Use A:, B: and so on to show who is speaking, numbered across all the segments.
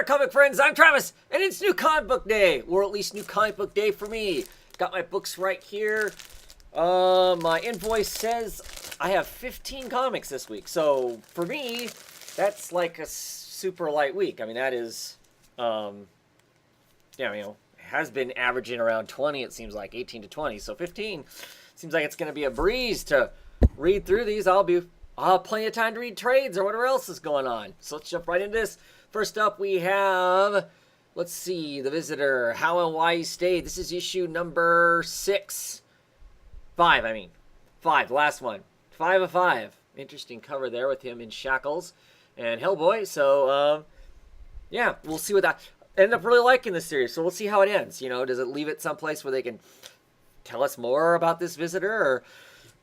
A: there, comic friends. I'm Travis, and it's New Comic Book Day, or at least New Comic Book Day for me. Got my books right here. My invoice says I have 15 comics this week, so for me, that's like a super light week. I mean, that is, has been averaging around 20. It seems like 18 to 20, so 15 seems like it's going to be a breeze to read through these. I'll have plenty of time to read trades or whatever else is going on. So let's jump right into this. First up, we have, let's see, The Visitor, How and Why He Stayed. This is issue number 5, the last one. 5 of 5. Interesting cover there with him in shackles and Hellboy. So, yeah, we'll see what that... I ended up really liking this series, so we'll see how it ends. You know, does it leave it someplace where they can tell us more about this visitor,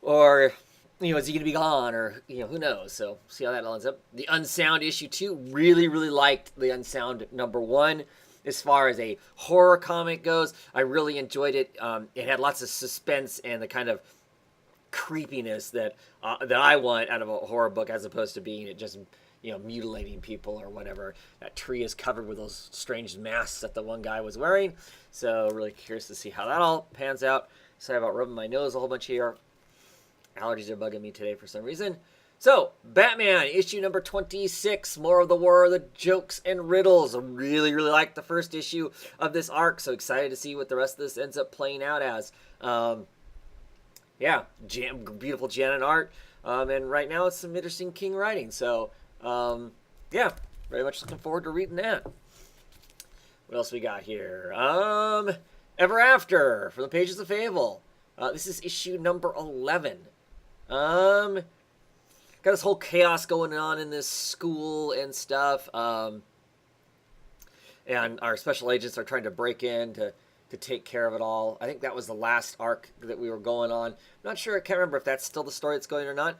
A: or you know, is he going to be gone, or, you know, who knows? So, see how that ends up. The Unsound issue 2, really, really liked the Unsound number 1. As far as a horror comic goes, I really enjoyed it. It had lots of suspense and the kind of creepiness that I want out of a horror book, as opposed to being it just, you know, mutilating people or whatever. That tree is covered with those strange masks that the one guy was wearing. So, really curious to see how that all pans out. Sorry about rubbing my nose a whole bunch here. Allergies are bugging me today for some reason. So, Batman, issue number 26, more of the war, the jokes and riddles. I really, really liked the first issue of this arc, so excited to see what the rest of this ends up playing out as. Yeah, beautiful Janet art, and right now it's some interesting King writing, so, yeah, very much looking forward to reading that. What else we got here? Ever After, from the Pages of Fable. This is issue number 11. Got this whole chaos going on in this school and stuff. And our special agents are trying to break in to take care of it all. I think that was the last arc that we were going on. I'm not sure. I can't remember if that's still the story that's going or not.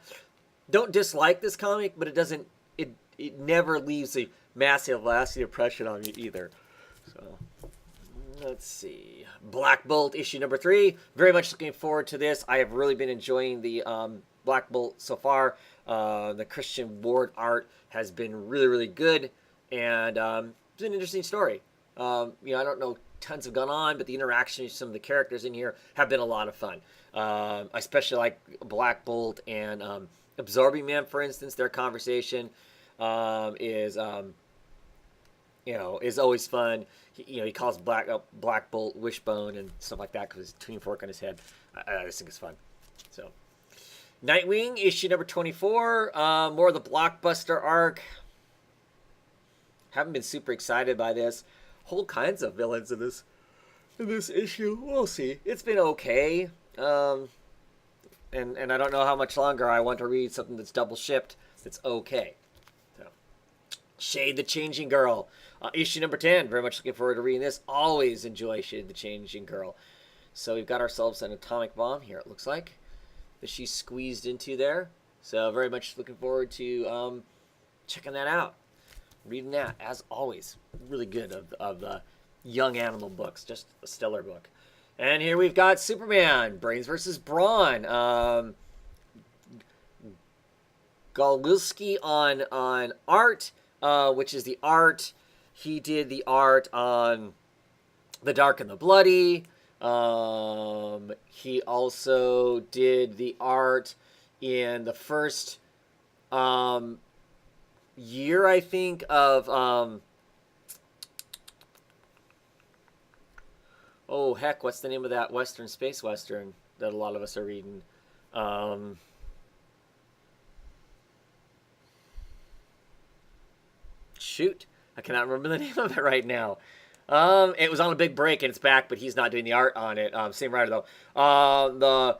A: Don't dislike this comic, but it never leaves a massive lasting impression on me either. So, let's see. Black Bolt, issue number 3. Very much looking forward to this. I have really been enjoying the Black Bolt so far. The Christian Ward art has been really, really good. And it's an interesting story. I don't know, tons have gone on, but the interaction with some of the characters in here have been a lot of fun. I especially like Black Bolt and Absorbing Man, for instance. Their conversation is always fun. He calls Black Bolt Wishbone and stuff like that because his tuning fork on his head. I just think it's fun. So, Nightwing, issue number 24. More of the blockbuster arc. Haven't been super excited by this. Whole kinds of villains in this issue. We'll see. It's been okay. And I don't know how much longer I want to read something that's double shipped. It's okay. So, Shade the Changing Girl. Issue number 10. Very much looking forward to reading this. Always enjoy Shade the Changing Girl. So we've got ourselves an atomic bomb here, it looks like, that she's squeezed into there. So very much looking forward to checking that out. Reading that, as always. Really good of the Young Animal books. Just a stellar book. And here we've got Superman, Brains versus Brawn. Golgulski on art, which is the art. He did the art on The Dark and the Bloody. He also did the art in the first year, I think, of what's the name of that space western that a lot of us are reading? Shoot, I cannot remember the name of it right now. It was on a big break and it's back, but he's not doing the art on it. Same writer though. The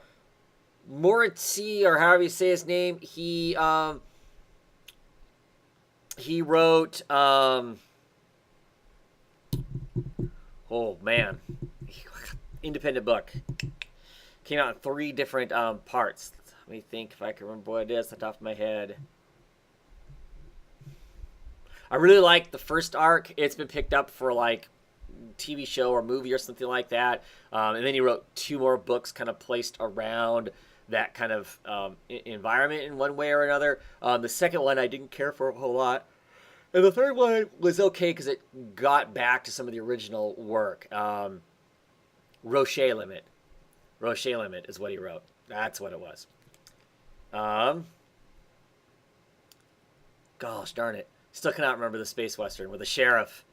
A: Moritzi, or however you say his name, he wrote, independent book. Came out in 3 different parts. Let me think if I can remember what it is off the top of my head. I really like the first arc. It's been picked up for like TV show or movie or something like that. And then he wrote 2 more books kind of placed around that kind of environment in one way or another. The second one I didn't care for a whole lot. And the third one was okay because it got back to some of the original work. Roche Limit. Roche Limit is what he wrote. That's what it was. Gosh darn it. Still cannot remember the space western with the sheriff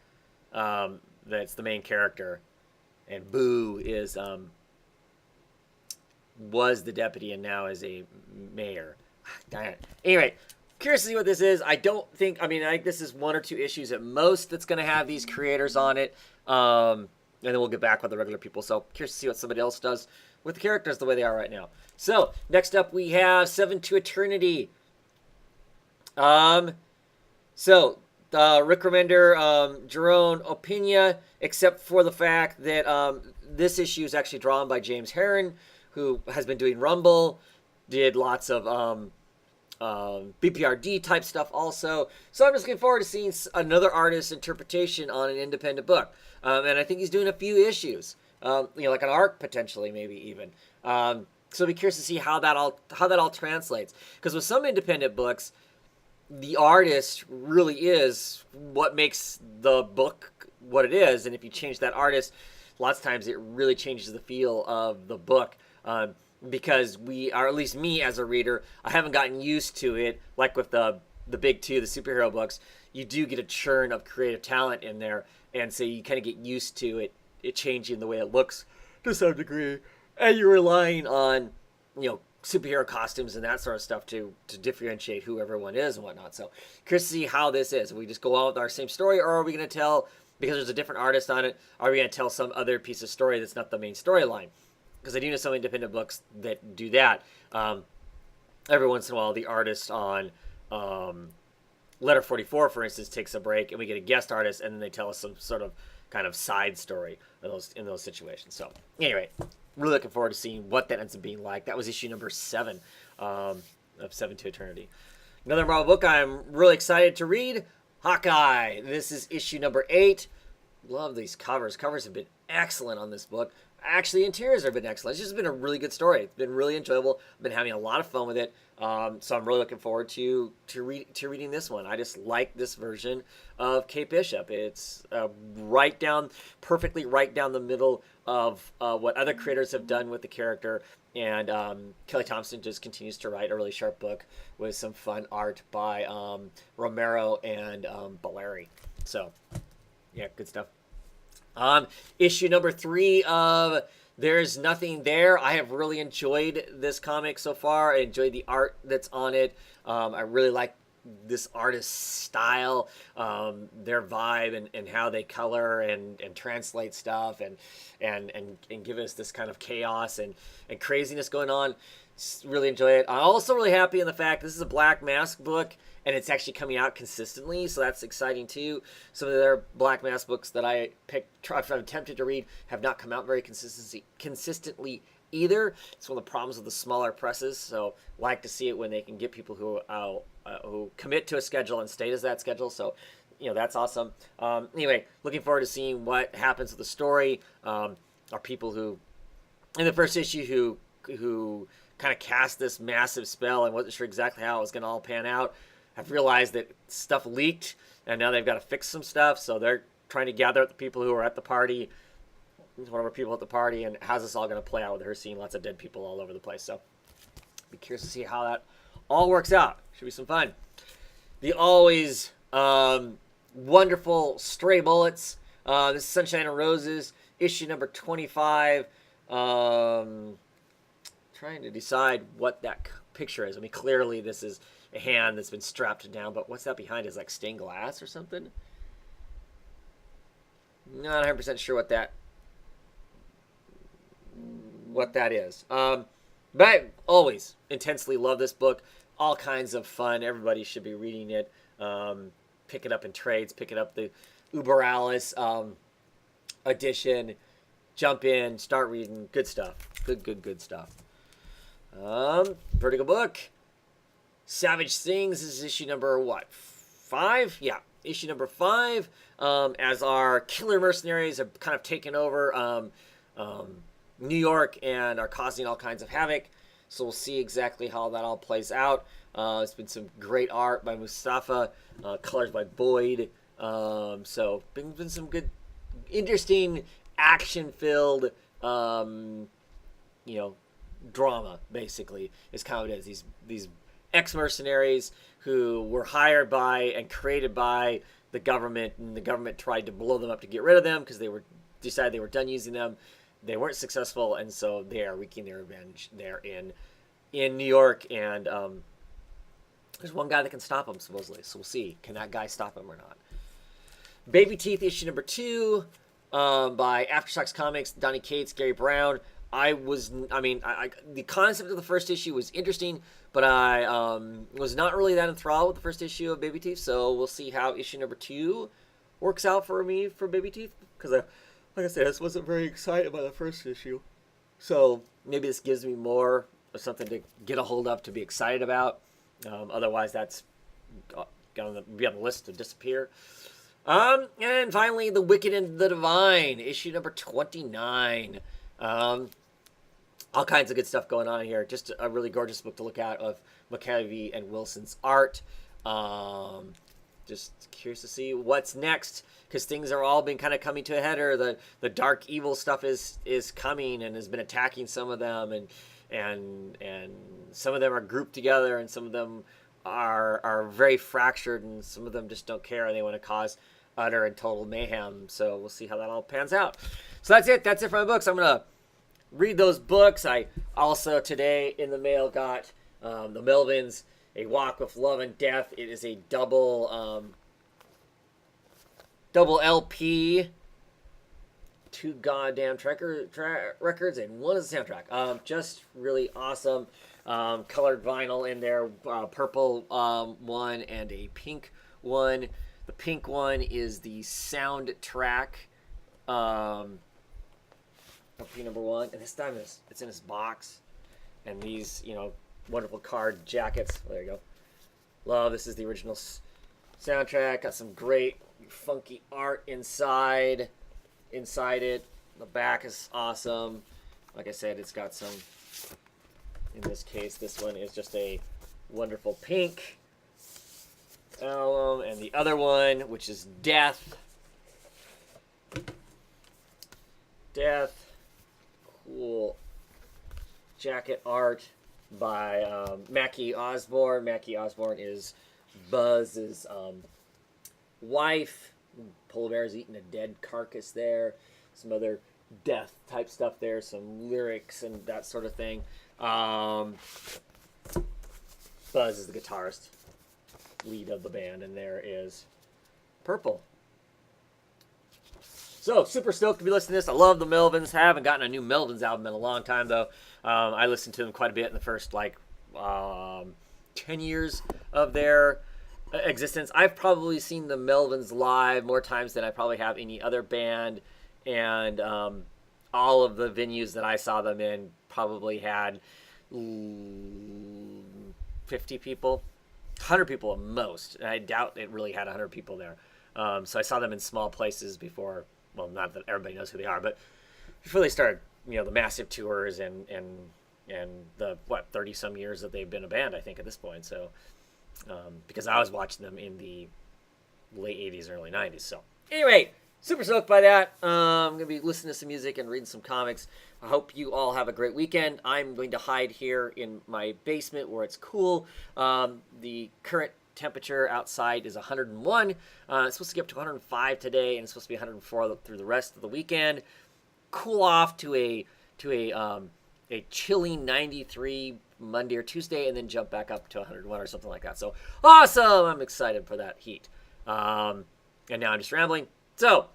A: that's the main character. And Boo is was the deputy and now is a mayor. Darn it. Anyway, curious to see what this is. I don't think, I think this is 1 or 2 issues at most that's going to have these creators on it. And then we'll get back with the regular people. So curious to see what somebody else does with the characters the way they are right now. So next up we have 7 to Eternity. So Rick Remender, Jerome Opeña, except for the fact that this issue is actually drawn by James Herron, who has been doing Rumble, did lots of BPRD type stuff also. So I'm just looking forward to seeing another artist's interpretation on an independent book. And I think he's doing a few issues, like an arc potentially, maybe even. So I'll be curious to see how that all translates. Because with some independent books, the artist really is what makes the book what it is. And if you change that artist, lots of times it really changes the feel of the book. Because we, or at least me as a reader, I haven't gotten used to it. Like with the big two, the superhero books, you do get a churn of creative talent in there. And so you kind of get used to it changing the way it looks to some degree. And you're relying on, superhero costumes and that sort of stuff to differentiate who everyone is and whatnot. So curious to see how this is. Are we just go on with our same story, or are we going to tell, because there's a different artist on it, are we going to tell some other piece of story that's not the main storyline? Because I do know some independent books that do that. Every once in a while, the artist on Letter 44, for instance, takes a break, and we get a guest artist, and then they tell us some sort of kind of side story in those situations. So anyway, really looking forward to seeing what that ends up being like. That was issue number 7 of 7 to Eternity. Another Marvel book I'm really excited to read, Hawkeye. This is issue number 8. Love these covers. Covers have been excellent on this book. Actually, interiors have been excellent. It's just been a really good story. It's been really enjoyable. I've been having a lot of fun with it. So I'm really looking forward to reading this one. I just like this version of Kate Bishop. It's perfectly right down the middle of what other creators have done with the character. And Kelly Thompson just continues to write a really sharp book with some fun art by Romero and Valeri. So, yeah, good stuff. Issue number 3 of There's Nothing There. I have really enjoyed this comic so far. I enjoyed the art that's on it. I really like this artist's style, their vibe, and how they color and translate stuff and give us this kind of chaos and craziness going on. Really enjoy it. I'm also really happy in the fact this is a Black Mask book, and it's actually coming out consistently, so that's exciting too. Some of their Black Mask books that I've attempted to read have not come out very consistently either. It's one of the problems with the smaller presses, so like to see it when they can get people who commit to a schedule and stay to that schedule. So, that's awesome. Anyway, looking forward to seeing what happens with the story. Are people who, in the first issue, who kind of cast this massive spell and wasn't sure exactly how it was going to all pan out, have realized that stuff leaked, and now they've got to fix some stuff, so they're trying to gather up the people who are at the party, whatever people at the party, and how's this all going to play out with her seeing lots of dead people all over the place. So be curious to see how that all works out. Should be some fun. The always wonderful Stray Bullets. This is Sunshine and Roses, issue number 25. Trying to decide what that picture is. Clearly this is a hand that's been strapped down, but what's that behind? Is like stained glass or something? Not 100% sure what that is. But I always intensely love this book. All kinds of fun. Everybody should be reading it. Pick it up in trades. Pick it up the Uber Alice edition. Jump in. Start reading. Good stuff. Good stuff. Vertigo book. Savage Things is issue number 5? Yeah, issue number 5. As our killer mercenaries have kind of taken over New York and are causing all kinds of havoc. So we'll see exactly how that all plays out. It's been some great art by Mustafa, colors by Boyd. So been some good, interesting, action-filled, drama. Basically, is kind of what it is. These ex-mercenaries who were hired by and created by the government, and the government tried to blow them up to get rid of them because decided they were done using them. They weren't successful, and so they are wreaking their revenge there in New York. And there's one guy that can stop them, supposedly. So we'll see. Can that guy stop him or not? Baby Teeth, issue number 2, by Aftershocks Comics, Donny Cates, Gary Brown. The concept of the first issue was interesting, but I was not really that enthralled with the first issue of Baby Teeth. So we'll see how issue number 2 works out for me for Baby Teeth, because like I said, I just wasn't very excited by the first issue. So maybe this gives me more of something to get a hold of, to be excited about. Otherwise, that's going to be on the list to disappear. And finally, The Wicked and the Divine, issue number 29. All kinds of good stuff going on here. Just a really gorgeous book to look at of McKelvey and Wilson's art. Just curious to see what's next, because things are all been kind of coming to a head. Or the dark evil stuff is coming and has been attacking some of them, and some of them are grouped together, and some of them are very fractured, and some of them just don't care and they want to cause utter and total mayhem. So we'll see how that all pans out. So that's it for my books. I'm gonna read those books. I also today in the mail got the Melvins, A Walk with Love and Death. It is a double LP, 2 goddamn records, and 1 is a soundtrack. Just really awesome. Colored vinyl in there, purple one and a pink one. The pink one is the soundtrack. LP number 1, and this time it's in this box, and these wonderful card jackets. There you go. Love. This is the original soundtrack. Got some great funky art inside it. The back is awesome. Like I said, it's got some. In this case, this one is just a wonderful pink album, and the other one, which is Death. Cool jacket art by Mackie Osborne. Mackie Osborne is Buzz's wife. Polar bear's eating a dead carcass there. Some other death type stuff there. Some lyrics and that sort of thing. Buzz is the guitarist, lead of the band, and there is Purple. So, super stoked to be listening to this. I love the Melvins. I haven't gotten a new Melvins album in a long time, though. I listened to them quite a bit in the first, 10 years of their existence. I've probably seen the Melvins live more times than I probably have any other band. And all of the venues that I saw them in probably had 50 people. 100 people at most. And I doubt it really had 100 people there. So I saw them in small places before. Well, not that everybody knows who they are, but before they started, the massive tours and the 30 some years that they've been a band, I think at this point. So, because I was watching them in the late 80s, early 90s. So anyway, super stoked by that. I'm going to be listening to some music and reading some comics. I hope you all have a great weekend. I'm going to hide here in my basement where it's cool. The current temperature outside is 101. It's supposed to get up to 105 today, and it's supposed to be 104 through the rest of the weekend. Cool off to a chilly 93 Monday or Tuesday, and then jump back up to 101 or something like that. So awesome! I'm excited for that heat. And now I'm just rambling. So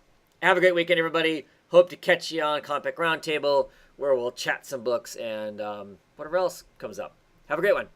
A: have a great weekend, everybody. Hope to catch you on Comic Roundtable, where we'll chat some books and whatever else comes up. Have a great one.